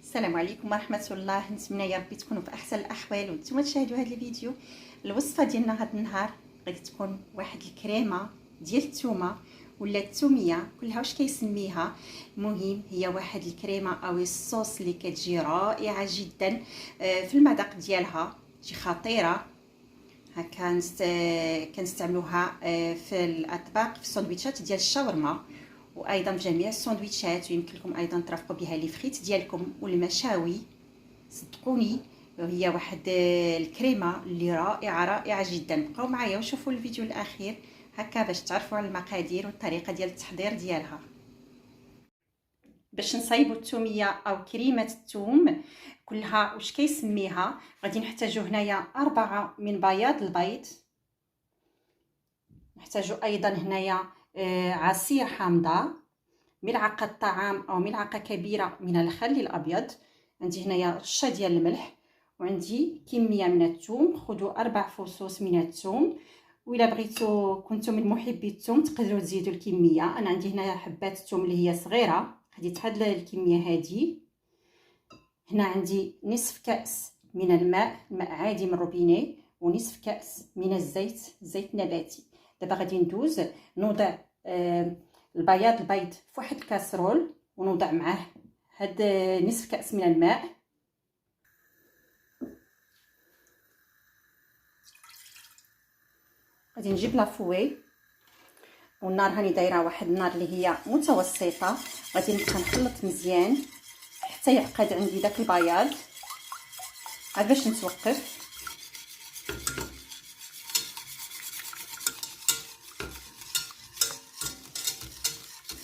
السلام عليكم ورحمه الله. نتمنى يا ربي تكونوا في احسن الاحوال وانتم تشاهدوا هذا الفيديو. الوصفه ديالنا هذا النهار غادي تكون واحد الكريمه ديال الثومه ولا الثوميه، كلها واش كيسميها. المهم هي واحد الكريمه او الصوص اللي كتجي رائعه جدا في المذاق ديالها، تجي خطيره. كنستعملوها في الاطباق، في الساندويتشات ديال الشاورما، وايضا في جميع الساندويتشات. ويمكن لكم ايضا ترافقوا بها لي فريت ديالكم والمشاوي. صدقوني هي واحد الكريمه اللي رائعه جدا. بقاو معايا وشوفوا الفيديو الاخير هكا باش تعرفوا على المقادير والطريقه ديال التحضير ديالها. باش نصايبوا الثوميه او كريمه الثوم كلها واش كيسميها، غادي نحتاجو هنايا 4 من بياض البيض، نحتاجو ايضا هنايا عصير حامضه، ملعقه طعام او ملعقه كبيره من الخل الابيض، عندي هنايا رشه ديال الملح، وعندي كميه من الثوم. خذوا 4 فصوص من الثوم، وإلا بغيتو كنتم من محبي الثوم تقدروا تزيدوا الكميه. انا عندي هنايا حبات الثوم اللي هي صغيره، خديت هاد الكميه هذه. هنا عندي نصف كأس من الماء عادي من الروبيني، ونصف كأس من الزيت، زيت نباتي. دابا غادي ندوز نوضع البياض البيض في واحد الكاسرول، ونوضع معاه هاد نصف كأس من الماء. غادي نجيب لافوي، والنار هاني دايره واحد النار اللي هي متوسطه. غادي نبقى نخلط مزيان حتى يعقد عندي داك البياض. عاد باش نتوقف.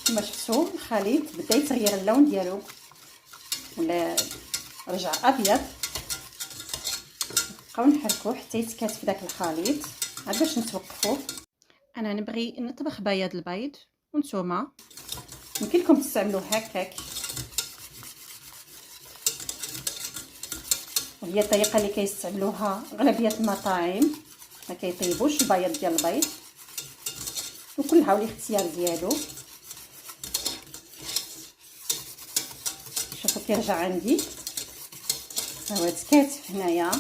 كما شفتوا الخليط بدا يتغير اللون ديالو ولا رجع ابيض. نبقاو نحركوه حتى يتكاتف داك الخليط. عاد باش نتوقفوا. انا نبغي نطبخ بياض البيض، وانتوما يمكن لكم تستعملوه هكاك، وهي الطريقه اللي كيستعملوها اغلبيه المطاعم. ما كيطيبوش البياض ديال البيض، وكلها والاختيار ديالو. شوفوا كيرجع عندي هو تكاتف هنايا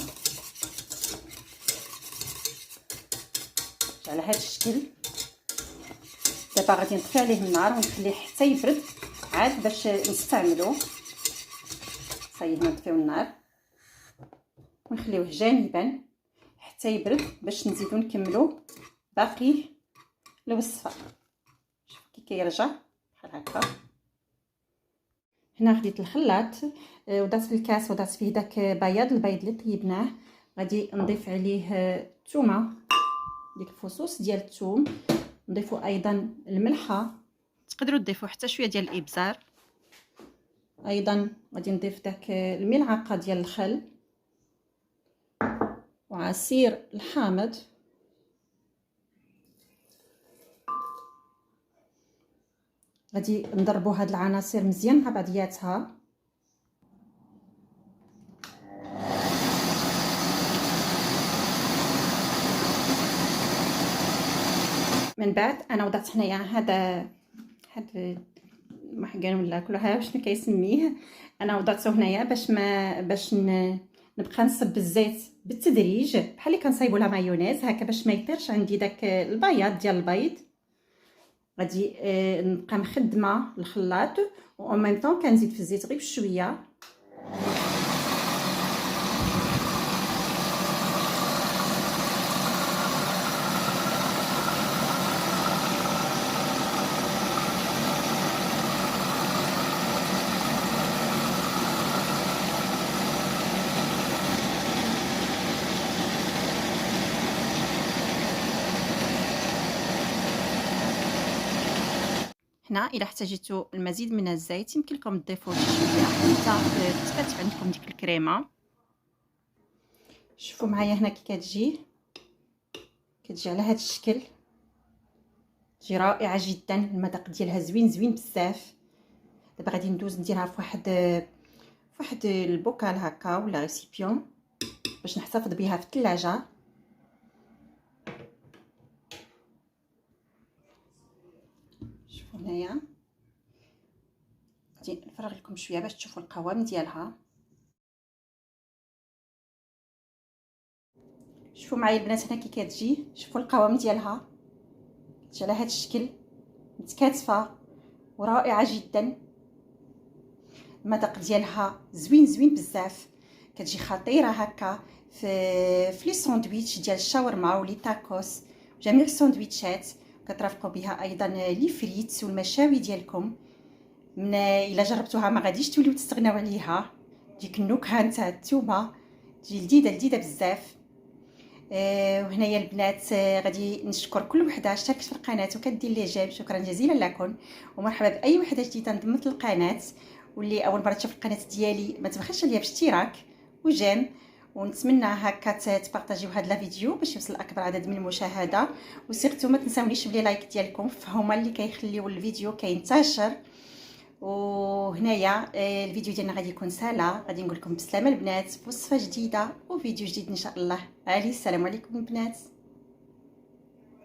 على هذا الشكل. دابا غادي نطفي عليه النار ونخليه حتى يبرد عاد باش نستعملوه. صايي هنا نطفيو النار ونخليوه جانبا حتى يبرد باش نزيدو نكملو باقي الوصفه. شوفوا كي كيرجع بحال هكا. هنا خديت الخلاط وضعت في الكاس، وضعت فيه داك بياض البيض اللي طيبناه. غادي نضيف عليه الثومه، ديك الفصوص ديال الثوم. نضيفوا ايضا الملحه، تقدروا تضيفوا حتى شويه ديال الابزار. ايضا غادي نضيف داك الملعقه ديال الخل وعصير الحامض. غادي نضربوا هاد العناصر مزيان مع بعضياتها. من بعد انا وضعت هنايا هذا محقن ولا كلها شنو كيسميه. انا وضعته هنايا باش نبقى نصب الزيت بالتدريج بحال اللي كنصايبوا لا مايونيز هكا، باش ما يطيرش عندي داك البياض ديال البيض. غادي نبقى مخدمه الخلاط، و ميم طون كنزيد في الزيت غير بشويه. هنا الا احتاجيتوا المزيد من الزيت يمكن لكم تضيفوا شويه حتى تكتف عندكم ديك الكريمه. شوفوا معايا هنا كي كتجي على هذا الشكل، تجي رائعه جدا. المذاق ديالها زوين بزاف. دابا غادي ندوز نديرها في واحد البوكال هكا ولا ريسيبيون باش نحتفظ بها في الثلاجه. هنايا غادي نفرغ لكم شويه باش تشوفوا القوام ديالها. شوفوا معايا البنات هنا كي كتجي، شوفوا القوام ديالها كتجي على هذا الشكل متكاتفه ورائعه جدا. المذاق ديالها زوين زوين بزاف، كتجي خطيره هكا في لي ساندويتش ديال الشاورما ولي تاكوس وجميع الساندويتشات. كترافقوا بها ايضا لي فريت والمشاوي ديالكم. من الا جربتوها ما غاديش توليو تستغناو عليها. ديك النكهه نتاع الثومه تجي لذيذه بزاف. وهنايا البنات غادي نشكر كل وحده اشتركت في القناه وكدير لي جيم. شكرا جزيلا لكم، ومرحبا باي وحده جديده انضمت للقناه. واللي اول مره تشوف القناه ديالي ما تبخلش عليا باشتراك وجيم، ونتمنى هكا تبارطاجيو هذا الفيديو باش يوصل اكبر عدد من المشاهده. وسيرتو ما تنساونيش بلي لايك ديالكم فهما اللي كيخليو الفيديو كينتشر. وهنايا الفيديو ديالنا غادي يكون سهله. غادي نقول لكم بسلامه البنات، وصفه جديده وفيديو جديد ان شاء الله. السلام عليكم البنات.